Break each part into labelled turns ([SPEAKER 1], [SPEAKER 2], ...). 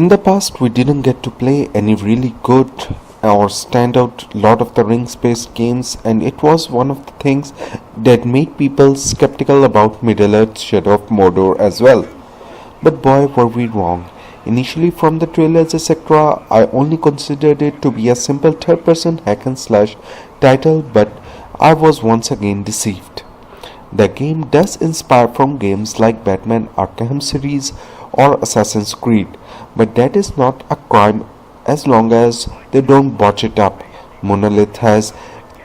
[SPEAKER 1] In the past, we didn't get to play any really good or standout Lord of the Rings based games, and it was one of the things that made people skeptical about Middle Earth's Shadow of Mordor as well. But boy, were we wrong. Initially, from the trailers etc., I only considered it to be a simple third person hack and slash title, but I was once again deceived. The game does inspire from games like Batman Arkham series or Assassin's Creed, but that is not a crime as long as they don't botch it up. Monolith has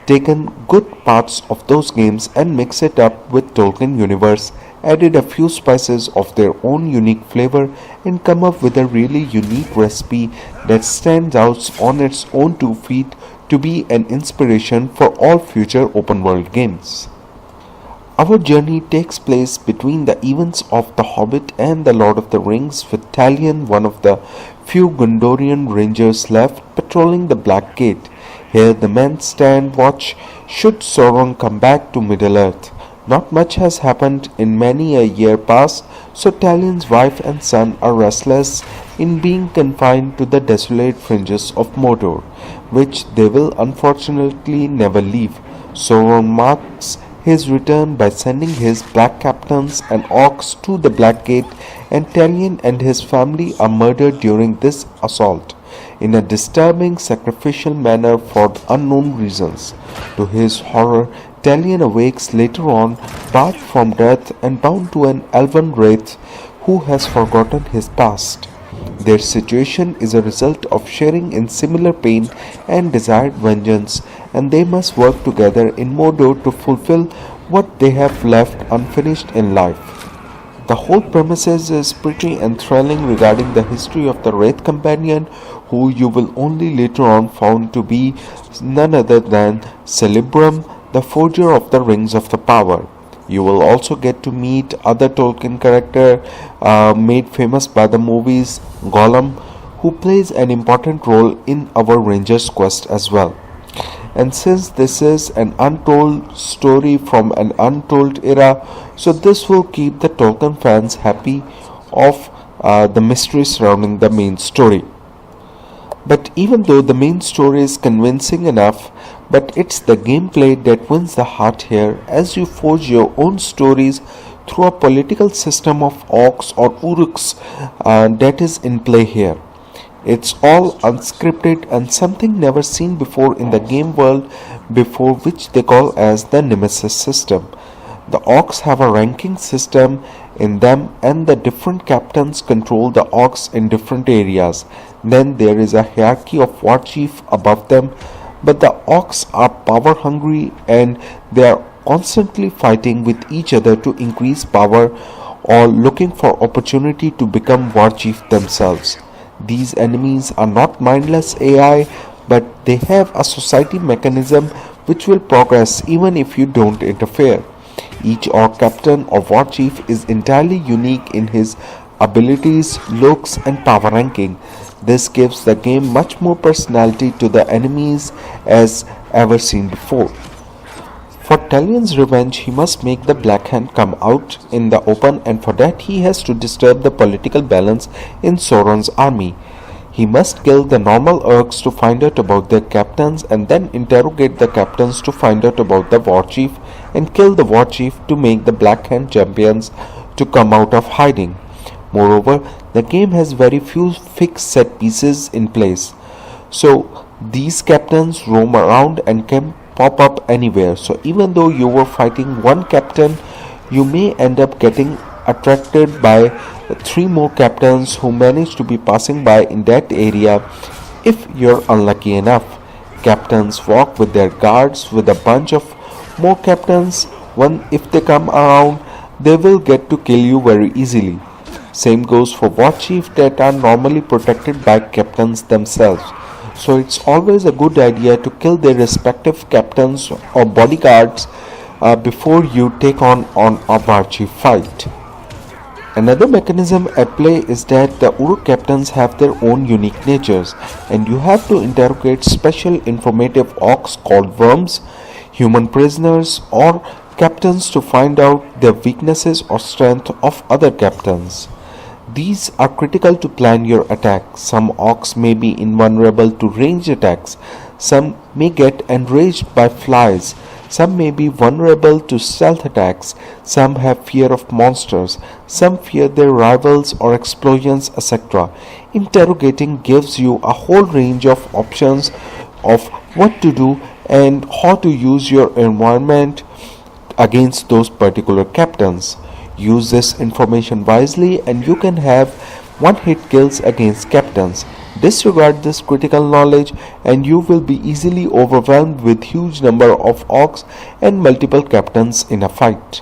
[SPEAKER 1] taken good parts of those games and mixed it up with Tolkien universe, added a few spices of their own unique flavor and come up with a really unique recipe that stands out on its own 2 feet to be an inspiration for all future open world games. Our journey takes place between the events of The Hobbit and The Lord of the Rings, with Talion, one of the few Gondorian rangers left, patrolling the Black Gate. Here the men stand watch should Sauron come back to Middle-earth. Not much has happened in many a year past, so Talion's wife and son are restless in being confined to the desolate fringes of Mordor, which they will unfortunately never leave. Sauron marks his return by sending his black captains and orcs to the Black Gate, and Talion and his family are murdered during this assault in a disturbing sacrificial manner for unknown reasons. To his horror, Talion awakes later on, barred from death and bound to an elven wraith who has forgotten his past. Their situation is a result of sharing in similar pain and desired vengeance, and they must work together in Mordor to fulfill what they have left unfinished in life. The whole premises is pretty enthralling regarding the history of the Wraith Companion, who you will only later on found to be none other than Celebrum, the forger of the Rings of the Power. You will also get to meet other Tolkien character made famous by the movies, Gollum, who plays an important role in our Ranger's quest as well. And since this is an untold story from an untold era, so this will keep the Tolkien fans happy of the mystery surrounding the main story. But even though the main story is convincing enough, but it's the gameplay that wins the heart here, as you forge your own stories through a political system of orcs or uruks that is in play here. It's all unscripted and something never seen before in the game world before, which they call as the Nemesis system. The orcs have a ranking system in them, and the different captains control the orcs in different areas. Then there is a hierarchy of war chief above them, but the orcs are power hungry and they are constantly fighting with each other to increase power or looking for opportunity to become war chief themselves. These enemies are not mindless AI, but they have a society mechanism which will progress even if you don't interfere. Each orc captain or war chief is entirely unique in his abilities, looks and power ranking. This gives the game much more personality to the enemies as ever seen before. For Talion's revenge, he must make the Black Hand come out in the open, and for that he has to disturb the political balance in Sauron's army. He must kill the normal orcs to find out about their captains, and then interrogate the captains to find out about the war chief, and kill the war chief to make the Black Hand champions to come out of hiding. Moreover, the game has very few fixed set pieces in place, so these captains roam around and can pop up anywhere. So even though you were fighting one captain, you may end up getting attracted by 3 more captains who manage to be passing by in that area if you're unlucky enough. Captains walk with their guards with a bunch of more captains. If they come around, they will get to kill you very easily. Same goes for war chiefs that are normally protected by captains themselves. So it's always a good idea to kill their respective captains or bodyguards before you take on a war chief fight. Another mechanism at play is that the Uruk captains have their own unique natures, and you have to interrogate special informative orcs called worms, human prisoners or captains to find out their weaknesses or strength of other captains. These are critical to plan your attack. Some orcs may be invulnerable to ranged attacks. Some may get enraged by flies. Some may be vulnerable to stealth attacks. Some have fear of monsters. Some fear their rivals or explosions, etc. Interrogating gives you a whole range of options of what to do and how to use your environment against those particular captains. Use this information wisely and you can have one hit kills against captains. Disregard this critical knowledge and you will be easily overwhelmed with huge number of orcs and multiple captains in a fight.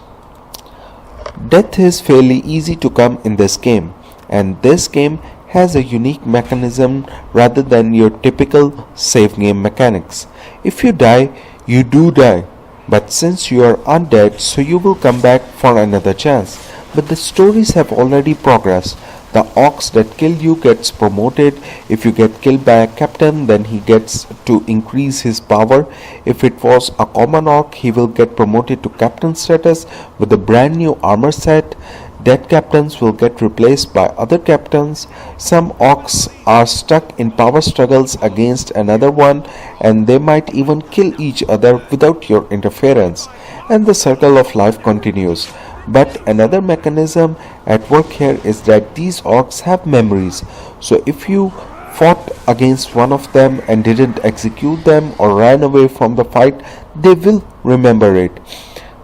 [SPEAKER 1] Death is fairly easy to come in this game, and this game has a unique mechanism rather than your typical save game mechanics. If you die, you do die, but since you are undead, so you will come back for another chance. But the stories have already progressed. The orcs that kill you gets promoted. If you get killed by a captain, then he gets to increase his power. If it was a common orc, he will get promoted to captain status with a brand new armor set. Dead captains will get replaced by other captains. Some orcs are stuck in power struggles against another one, and they might even kill each other without your interference. And the circle of life continues. But another mechanism at work here is that these orcs have memories. So if you fought against one of them and didn't execute them or ran away from the fight, they will remember it.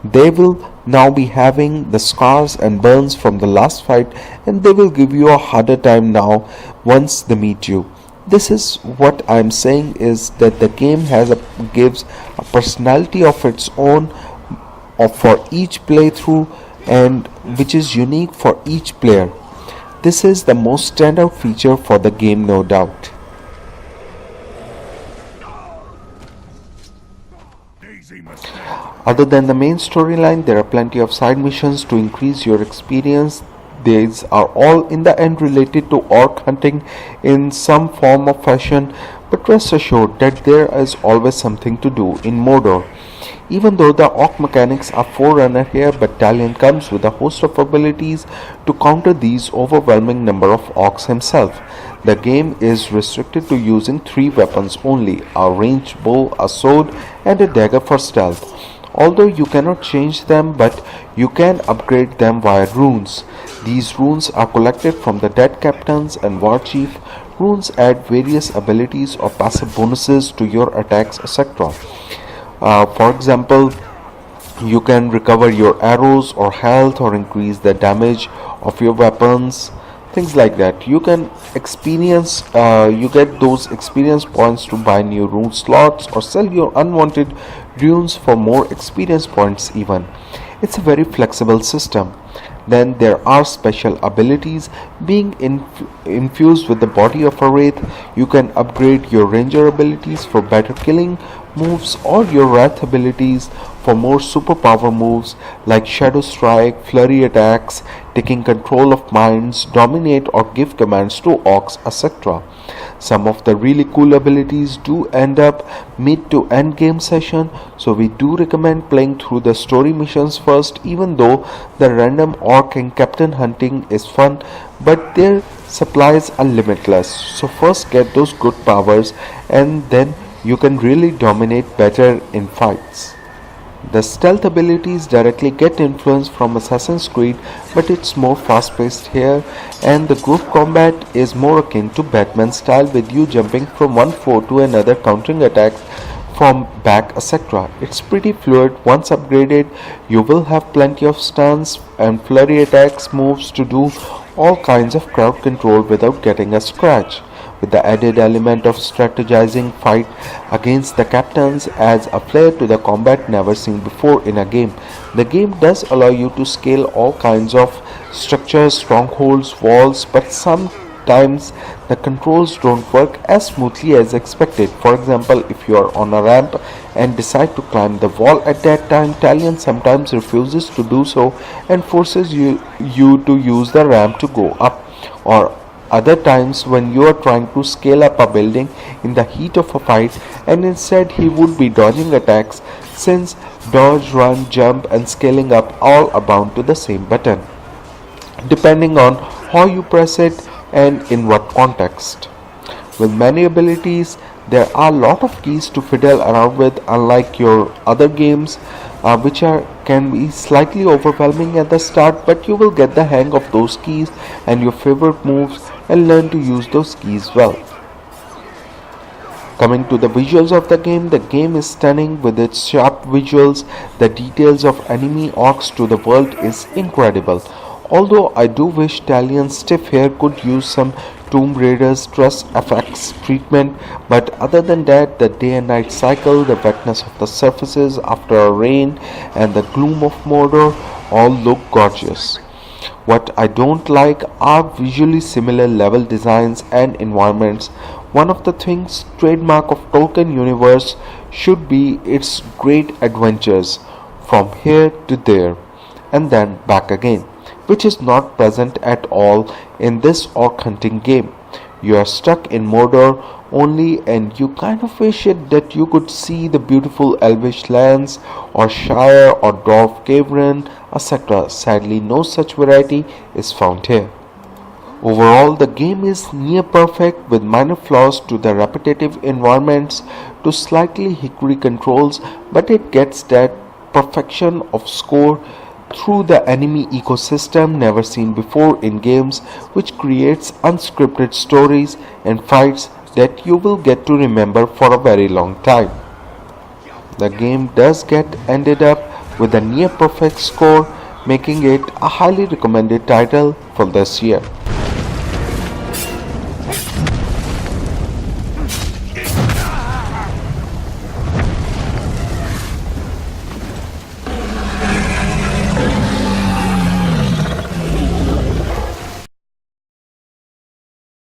[SPEAKER 1] They will now be having the scars and burns from the last fight, and they will give you a harder time now once they meet you. This is what I am saying, is that the game gives a personality of its own for each playthrough, and which is unique for each player. This is the most standout feature for the game, no doubt. Other than the main storyline, there are plenty of side missions to increase your experience. These are all in the end related to orc hunting in some form or fashion, but rest assured that there is always something to do in Mordor. Even though the orc mechanics are forerunner here, Battalion comes with a host of abilities to counter these overwhelming number of orcs himself. The game is restricted to using 3 weapons only, a ranged bow, a sword, and a dagger for stealth. Although you cannot change them, but you can upgrade them via runes. These runes are collected from the dead captains and war chief. Runes add various abilities or passive bonuses to your attacks, etc. For example, you can recover your arrows or health or increase the damage of your weapons, things like that. You can you get those experience points to buy new rune slots or sell your unwanted runes for more experience points even. It's a very flexible system. Then there are special abilities. Being infused with the body of a wraith, you can upgrade your ranger abilities for better killing moves or your wrath abilities for more superpower moves like shadow strike, flurry attacks, taking control of minds, dominate or give commands to orcs, etc. Some of the really cool abilities do end up mid to end game session, so we do recommend playing through the story missions first, even though the random orc and captain hunting is fun, but their supplies are limitless. So first get those good powers and then you can really dominate better in fights. The stealth abilities directly get influence from Assassin's Creed, but it's more fast-paced here, and the group combat is more akin to Batman style, with you jumping from one foe to another, countering attacks from back, etc. It's pretty fluid. Once upgraded, you will have plenty of stuns and flurry attacks moves to do all kinds of crowd control without getting a scratch. With the added element of strategizing, fight against the captains adds a flair to the combat never seen before in a game. The game does allow you to scale all kinds of structures, strongholds, walls, but sometimes the controls don't work as smoothly as expected. For example, if you are on a ramp and decide to climb the wall at that time, Talion sometimes refuses to do so and forces you to use the ramp to go up. Or other times when you are trying to scale up a building in the heat of a fight, and instead he would be dodging attacks, since dodge, run, jump and scaling up all are bound to the same button. depending on how you press it and in what context. With many abilities, there are a lot of keys to fiddle around with, unlike your other games, which can be slightly overwhelming at the start, but you will get the hang of those keys and your favorite moves and learn to use those keys well. Coming to the visuals of the game is stunning with its sharp visuals. The details of enemy orcs to the world is incredible. Although I do wish Talion Stiff Hair could use some Tomb Raider's stress effects treatment, but other than that, the day and night cycle, the wetness of the surfaces after a rain, and the gloom of Mordor all look gorgeous. What I don't like are visually similar level designs and environments. One of the things trademark of Tolkien universe should be its great adventures from here to there and then back again, which is not present at all in this orc hunting game. You are stuck in Mordor only, and you kind of wish it that you could see the beautiful elvish lands or Shire or Dwarf Caverns, etc. Sadly, no such variety is found here. Overall, the game is near perfect with minor flaws to the repetitive environments to slightly hickory controls, but it gets that perfection of score through the enemy ecosystem never seen before in games, which creates unscripted stories and fights that you will get to remember for a very long time. The game does get ended up with a near perfect score, making it a highly recommended title for this year.